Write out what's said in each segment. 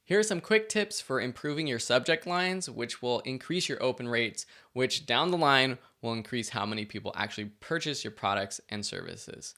Here are some quick tips for improving your subject lines, which will increase your open rates, which down the line will increase how many people actually purchase your products and services.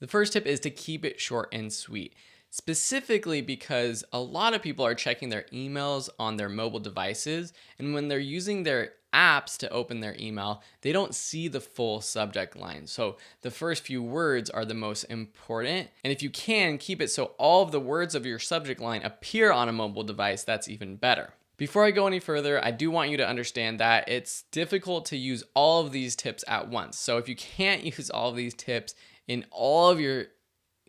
The first tip is to keep it short and sweet, specifically because a lot of people are checking their emails on their mobile devices, and when they're using their apps to open their email, they don't see the full subject line. So the first few words are the most important, and if you can, keep it so all of the words of your subject line appear on a mobile device, that's even better. Before I go any further, I do want you to understand that it's difficult to use all of these tips at once. So if you can't use all of these tips in all of your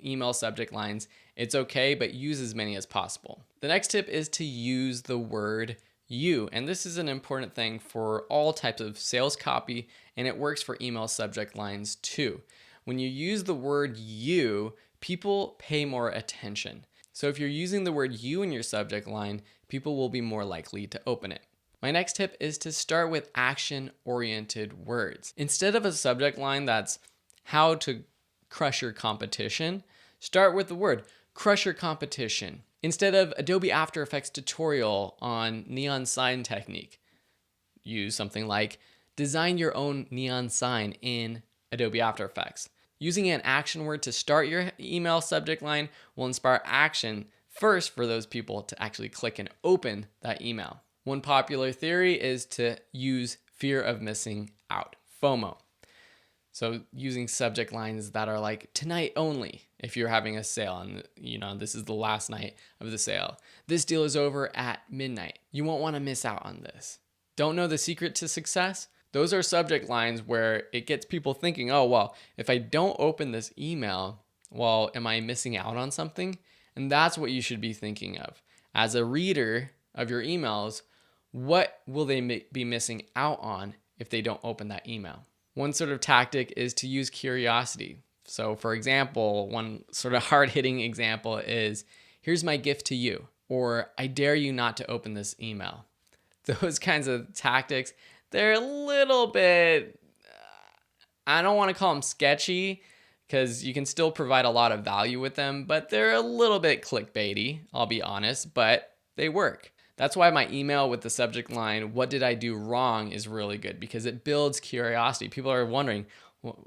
email subject lines, it's okay, but use as many as possible. The next tip is to use the word you, and this is an important thing for all types of sales copy, and it works for email subject lines too. When you use the word you, people pay more attention. So if you're using the word you in your subject line, people will be more likely to open it. My next tip is to start with action-oriented words. Instead of a subject line that's how to crush your competition, start with the word crush your competition. Instead of Adobe After Effects tutorial on neon sign technique, use something like design your own neon sign in Adobe After Effects. Using an action word to start your email subject line will inspire action first for those people to actually click and open that email. One popular theory is to use fear of missing out, FOMO. So using subject lines that are like tonight only, if you're having a sale and this is the last night of the sale. This deal is over at midnight. You won't want to miss out on this. Don't know the secret to success? Those are subject lines where it gets people thinking, oh, well, if I don't open this email, well, am I missing out on something? And that's what you should be thinking of. As a reader of your emails, what will they be missing out on if they don't open that email? One sort of tactic is to use curiosity. So for example, one sort of hard-hitting example is, here's my gift to you, or I dare you not to open this email. Those kinds of tactics, they're a little bit, I don't want to call them sketchy, because you can still provide a lot of value with them, but they're a little bit clickbaity, I'll be honest, but they work. That's why my email with the subject line, what did I do wrong, is really good, because it builds curiosity. People are wondering,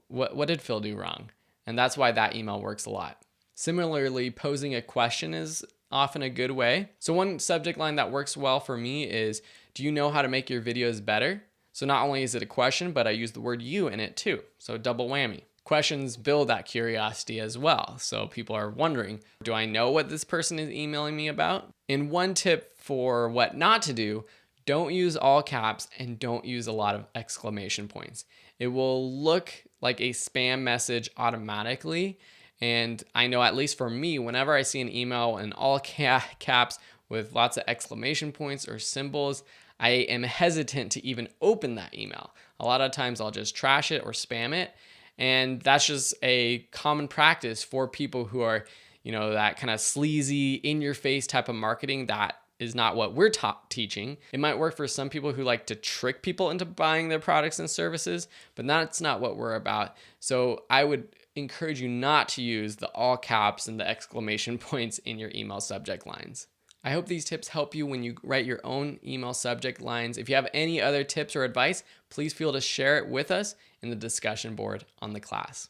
what did Phil do wrong? And that's why that email works a lot. Similarly, posing a question is often a good way. So one subject line that works well for me is, do you know how to make your videos better? So not only is it a question, but I use the word you in it too. So double whammy. Questions build that curiosity as well. So people are wondering, do I know what this person is emailing me about? And one tip for what not to do, don't use all caps and don't use a lot of exclamation points. It will look like a spam message automatically. And I know, at least for me, whenever I see an email in all caps with lots of exclamation points or symbols, I am hesitant to even open that email. A lot of times I'll just trash it or spam it. And that's just a common practice for people who are, that kind of sleazy, in-your-face type of marketing. That is not what we're teaching. It might work for some people who like to trick people into buying their products and services, but that's not what we're about. So I would encourage you not to use the all caps and the exclamation points in your email subject lines. I hope these tips help you when you write your own email subject lines. If you have any other tips or advice, please feel to share it with us in the discussion board on the class.